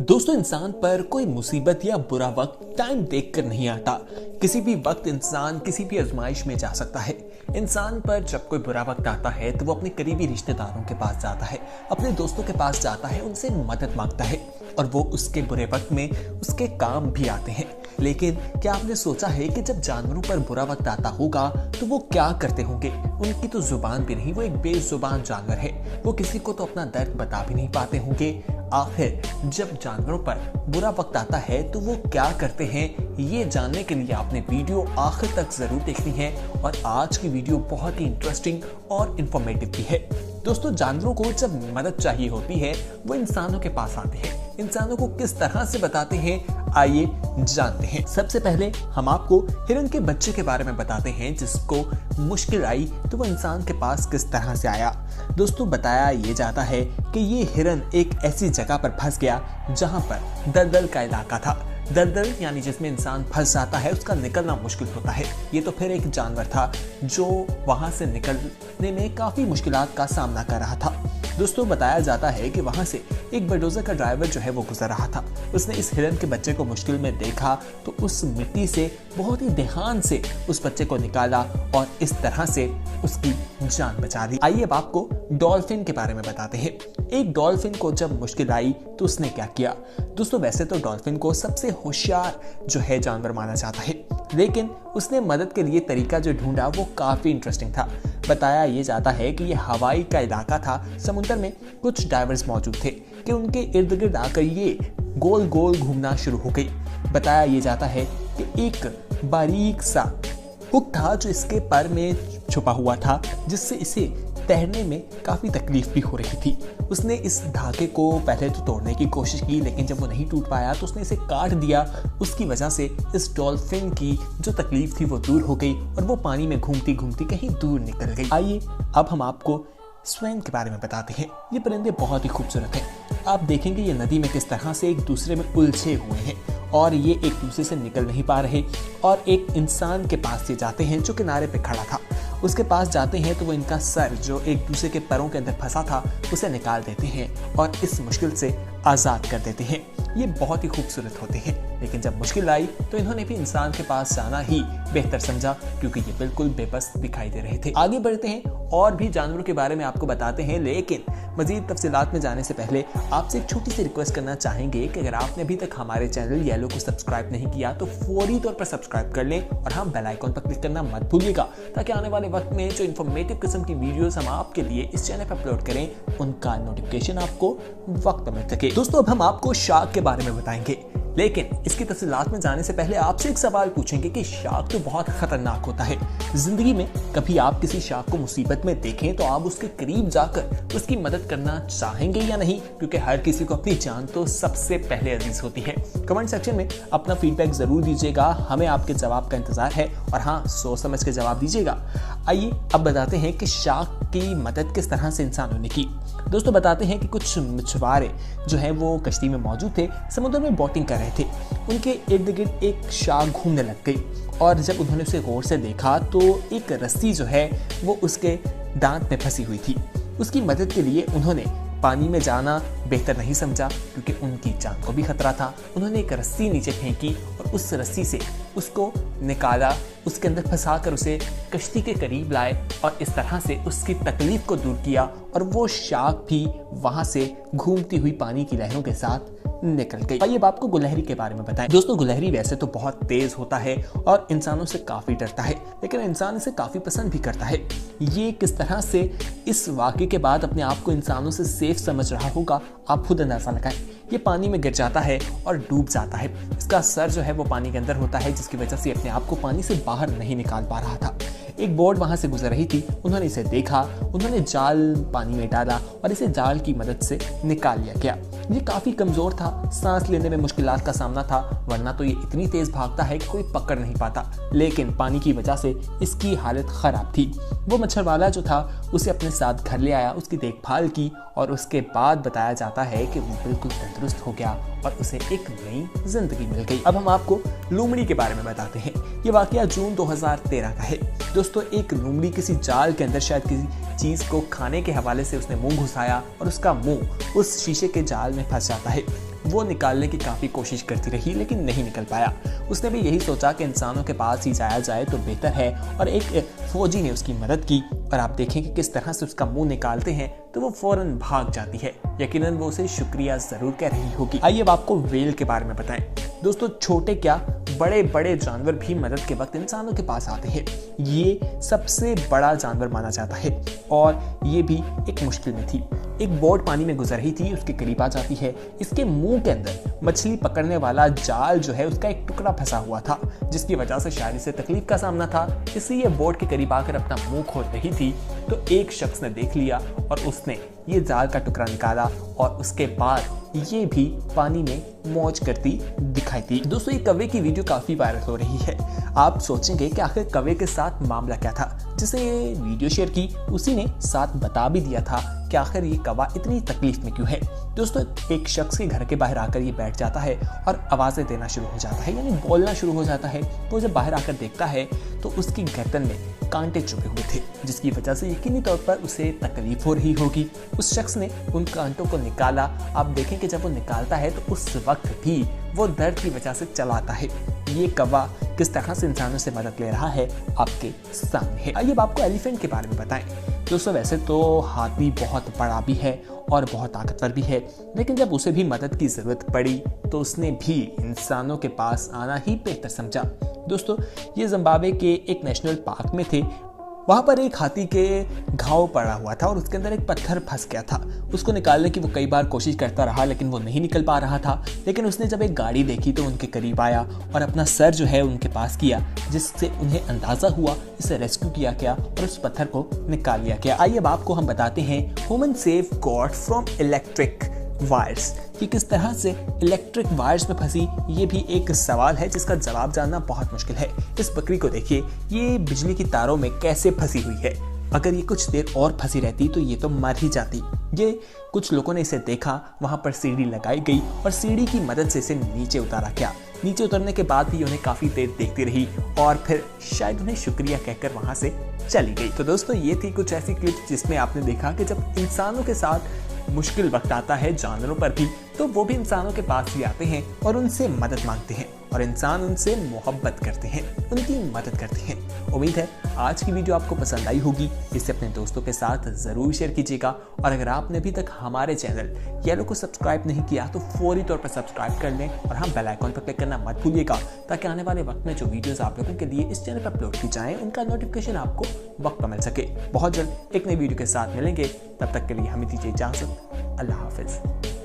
दोस्तों, इंसान पर कोई मुसीबत या बुरा वक्त टाइम देखकर नहीं आता। किसी भी वक्त इंसान किसी भी आजमाइश में जा सकता है। इंसान पर जब कोई बुरा वक्त आता है तो वो अपने करीबी रिश्तेदारों के पास जाता है, अपने दोस्तों के पास जाता है, उनसे मदद मांगता है और वो उसके बुरे वक्त में उसके काम भी आते हैं। लेकिन क्या आपने सोचा है कि जब जानवरों पर बुरा वक्त आता होगा तो वो क्या करते होंगे? उनकी तो जुबान भी नहीं, वो एक बेजुबान जानवर है। वो किसी को तो अपना दर्द बता भी नहीं पाते होंगे। आखिर जब जानवरों पर बुरा वक्त आता है तो वो क्या करते हैं, ये जानने के लिए आपने वीडियो आखिर तक जरूर देखनी है। और आज की वीडियो बहुत ही इंटरेस्टिंग और इंफॉर्मेटिव भी है। दोस्तों, जानवरों को जब मदद चाहिए होती है वो इंसानों के पास आते हैं। इंसानों को किस तरह से बताते हैं, आइए जानते हैं। सबसे पहले हम आपको हिरन के बच्चे के बारे में बताते हैं, जिसको मुश्किल आई तो वो इंसान के पास किस तरह से आया। दोस्तों, बताया ये जाता है कि ये हिरन एक ऐसी जगह पर फंस गया जहां पर दलदल का इलाका था। दलदल यानी जिसमें इंसान फंस जाता है, उसका निकलना मुश्किल होता है। ये तो फिर एक जानवर था जो वहां से निकलने में काफी मुश्किलात का सामना कर रहा था। दोस्तों, बताया जाता है कि वहां से एक बुलडोजर का ड्राइवर जो है वो गुजर रहा था। उसने इस हिरन के बच्चे को मुश्किल में देखा तो उस मिट्टी से बहुत ही ध्यान से उस बच्चे को निकाला और इस तरह से उसकी जान बचा ली। आइए अब आपको डॉल्फिन के बारे में बताते हैं। एक डॉल्फिन को जब मुश्किल आई तो उसने क्या किया? दोस्तों, वैसे तो डॉल्फिन को सबसे होशियार जो है जानवर माना जाता है, लेकिन उसने मदद के लिए तरीका जो ढूंढा वो काफी इंटरेस्टिंग था। बताया ये जाता है कि ये हवाई का इलाका था। समुद्र में कुछ डाइवर्स मौजूद थे कि उनके इर्द गिर्द आकर ये गोल गोल घूमना शुरू हो गई। बताया ये जाता है कि एक बारीक सा हुक था जो इसके पर में छुपा हुआ था, जिससे इसे तैरने में काफी तकलीफ भी हो रही थी। उसने इस धागे को पहले तो तोड़ने की कोशिश की, लेकिन जब वो नहीं टूट पाया तो उसने इसे काट दिया। उसकी वजह से इस डॉल्फिन की जो तकलीफ थी वो दूर हो गई और वो पानी में घूमती घूमती कहीं दूर निकल गई। आइए अब हम आपको स्वैन के बारे में बताते हैं। ये परिंदे बहुत ही खूबसूरत हैं। आप देखेंगे ये नदी में किस तरह से एक दूसरे में उलझे हुए हैं और ये एक दूसरे से निकल नहीं पा रहे। और एक इंसान के पास ये जाते हैं जो किनारे पे खड़ा था। उसके पास जाते हैं तो वो इनका सर जो एक दूसरे के पैरों के अंदर फंसा था उसे निकाल देते हैं और इस मुश्किल से आज़ाद कर देते हैं। ये बहुत ही खूबसूरत होते हैं, लेकिन जब मुश्किल आई तो इन्होंने भी इंसान के पास जाना ही बेहतर समझा, क्योंकि ये बिल्कुल बेबस दिखाई दे रहे थे। आगे बढ़ते हैं और भी जानवरों के बारे में आपको बताते हैं, लेकिन मजीद तफसीलात में जाने से पहले आपसे एक छोटी सी रिक्वेस्ट करना चाहेंगे कि अगर आपने अभी तक हमारे चैनल येलो को सब्सक्राइब नहीं किया तो फौरी तौर पर सब्सक्राइब कर लें और हाँ, बेल आइकॉन पर क्लिक करना मत भूलिएगा, ताकि आने वाले वक्त में जो इन्फॉर्मेटिव किस्म की वीडियोस हम आपके लिए इस चैनल पर अपलोड करें उनका नोटिफिकेशन आपको वक्त पर मिल सके। दोस्तों, अब हम आपको शार्क के बारे में बताएंगे, लेकिन इसकी तफसीलात में जाने से पहले आपसे एक सवाल पूछेंगे कि शार्क तो बहुत खतरनाक होता है। जिंदगी में कभी आप किसी शार्क को मुसीबत में देखें तो आप उसके करीब जाकर उसकी मदद करना चाहेंगे या नहीं? क्योंकि हर किसी को अपनी जान तो सबसे पहले अजीज होती है। कमेंट सेक्शन में अपना फीडबैक जरूर दीजिएगा, हमें आपके जवाब का इंतजार है और हाँ, सोच समझ के जवाब दीजिएगा। आइए अब बताते हैं कि शार्क की मदद किस तरह से इंसानों ने की। दोस्तों, बताते हैं कि कुछ मछुआरे जो है वो कश्ती में मौजूद थे, समुद्र में बोटिंग कर रहे थे। उनके इर्द गिर्द एक शार्क घूमने लग गई और जब उन्होंने उसे गौर से देखा तो एक रस्सी जो है वो उसके दांत में फंसी हुई थी। उसकी मदद के लिए उन्होंने पानी में जाना बेहतर नहीं समझा, क्योंकि उनकी जान को भी खतरा था। उन्होंने एक रस्सी नीचे फेंकी और उस रस्सी से उसको निकाला, उसके अंदर फंसाकर उसे कश्ती के करीब लाए और इस तरह से उसकी तकलीफ को दूर किया और वो शार्क भी वहां से घूमती हुई पानी की लहरों के साथ निकल गई। आइए अब आपको गुलहरी के बारे में बताएं। दोस्तों, गुलहरी वैसे तो बहुत तेज होता है और इंसानों से काफी डरता है, लेकिन इंसान इसे काफी पसंद भी करता है। ये किस तरह से इस वाकये के बाद अपने आप को इंसानों से सेफ समझ रहा होगा, आप खुद अंदाजा लगाएं। ये पानी में गिर जाता है और डूब जाता है। इसका सर जो है वो पानी के अंदर होता है, जिसकी वजह से अपने आप को पानी से बाहर नहीं निकाल पा रहा था। एक बोट वहां से गुजर रही थी, उन्होंने इसे देखा, उन्होंने जाल पानी में डाला और इसे जाल की मदद से निकाल लिया गया। ये काफी कमजोर था, सांस लेने में मुश्किलात का सामना था, वरना तो ये इतनी तेज भागता है कि कोई पकड़ नहीं पाता, लेकिन पानी की वजह से इसकी हालत खराब थी। वो मच्छरवाला जो था उसे अपने साथ घर ले आया, उसकी देखभाल की और उसके बाद बताया जाता है कि वो बिल्कुल तंदुरुस्त हो गया और उसे एक नई जिंदगी मिल गई। अब हम आपको लोमड़ी के बारे में बताते हैं। ये वाकया जून 2013 का है। दोस्तों, एक लोमड़ी किसी जाल के अंदर शायद किसी चीज को खाने के हवाले से उसने मुंह घुसाया और उसका मुंह उस शीशे के जाल में फंस जाता है। वो निकालने की काफ़ी कोशिश करती रही लेकिन नहीं निकल पाया। उसने भी यही सोचा कि इंसानों के पास ही जाया जाए तो बेहतर है, और एक फौजी ने उसकी मदद की और आप देखें कि किस तरह से उसका मुंह निकालते हैं तो वो फौरन भाग जाती है। यकीनन वो उसे शुक्रिया जरूर कह रही होगी। आइए अब आपको व्हेल के बारे में बताएं। दोस्तों, छोटे क्या बड़े बड़े जानवर भी मदद के वक्त इंसानों के पास आते हैं। ये सबसे बड़ा जानवर माना जाता है और ये भी एक मुश्किल में थी। एक बोट पानी में गुजर रही थी, उसके करीब आ जाती है। इसके मुंह के अंदर मछली पकड़ने वाला जाल जो है उसका एक टुकड़ा फंसा हुआ था, जिसकी वजह से शायद इसे तकलीफ का सामना था, इसलिए बोट के करीब आकर अपना मुंह खोल रही थी तो एक शख्स ने देख लिया और उसने ये जाल का टुकड़ा निकाला और उसके बाद ये भी पानी में मौज करती दिखाई दी। दोस्तों, ये कौवे की वीडियो काफी वायरल हो रही है। आप सोचेंगे कि आखिर कौवे के साथ मामला क्या था। जिसे ये वीडियो शेयर की उसी ने साथ बता भी दिया था कि आखिर ये कौवा इतनी तकलीफ में क्यों है। दोस्तों, एक शख्स के घर के बाहर आकर ये बैठ जाता है और आवाजें देना शुरू हो जाता है, यानी बोलना शुरू हो जाता है। तो जब बाहर आकर देखता है तो उसकी गर्दन में कांटे चुभे हुए थे, जिसकी वजह से यकीनी तौर पर उसे तकलीफ हो रही होगी। उस शख्स ने उन कांटों को निकाला। आप देखें कि जब वो निकालता है तो उस वक्त भी वो दर्द की वजह से चलाता है। ये कौवा किस तरह से इंसानों से मदद ले रहा है आपके सामने है। आइए अब आपको एलिफेंट के बारे में बताएं। दोस्तों, वैसे तो हाथी बहुत बड़ा भी है और बहुत ताकतवर भी है, लेकिन जब उसे भी मदद की जरूरत पड़ी तो उसने भी इंसानों के पास आना ही बेहतर समझा। दोस्तों, ये जिम्बाब्वे के एक नेशनल पार्क में थे। वहां पर एक हाथी के घाव पड़ा हुआ था और उसके अंदर एक पत्थर फंस गया था। उसको निकालने की वो कई बार कोशिश करता रहा लेकिन वो नहीं निकल पा रहा था। लेकिन उसने जब एक गाड़ी देखी तो उनके करीब आया और अपना सर जो है उनके पास किया, जिससे उन्हें अंदाजा हुआ इसे रेस्क्यू किया गया और उस पत्थर को निकाल लिया गया। आइए अब आपको हम बताते हैं human save God from electric wires कि किस तरह से इलेक्ट्रिक वायर्स में फंसी। ये भी एक सवाल है जिसका जवाब जानना बहुत मुश्किल है। इस बकरी को देखिए, ये बिजली की तारों में कैसे फंसी हुई है। अगर ये कुछ देर और फंसी रहती तो ये तो मर ही जाती। ये कुछ लोगों ने इसे देखा, वहां पर सीढ़ी लगाई गई और सीढ़ी की मदद से इसे नीचे उतारा गया। नीचे उतरने के बाद भी उन्हें काफी देर देखती रही और फिर शायद उन्हें शुक्रिया कहकर वहां से चली गई। तो दोस्तों, ये थी कुछ ऐसी क्लिप्स जिसमें आपने देखा कि जब इंसानों के साथ मुश्किल वक्त आता है जानवरों पर भी, तो वो भी इंसानों के पास ही आते हैं और उनसे मदद मांगते हैं और इंसान उनसे मोहब्बत करते हैं, उनकी मदद करते हैं। उम्मीद है आज की वीडियो आपको पसंद आई होगी। इसे अपने दोस्तों के साथ जरूर शेयर कीजिएगा और अगर आपने अभी तक हमारे चैनल येलो को सब्सक्राइब नहीं किया तो फौरी तौर पर सब्सक्राइब कर लें और हाँ, बेल आइकॉन पर क्लिक करना मत भूलिएगा ताकि आने वाले वक्त में जो वीडियोस आप लोगों के लिए इस चैनल पर अपलोड की जाएं उनका नोटिफिकेशन आपको वक्त पर मिल सके। बहुत जल्द एक नई वीडियो के साथ मिलेंगे, तब तक के लिए हमें दीजिए इजाजत। अल्लाह हाफिज।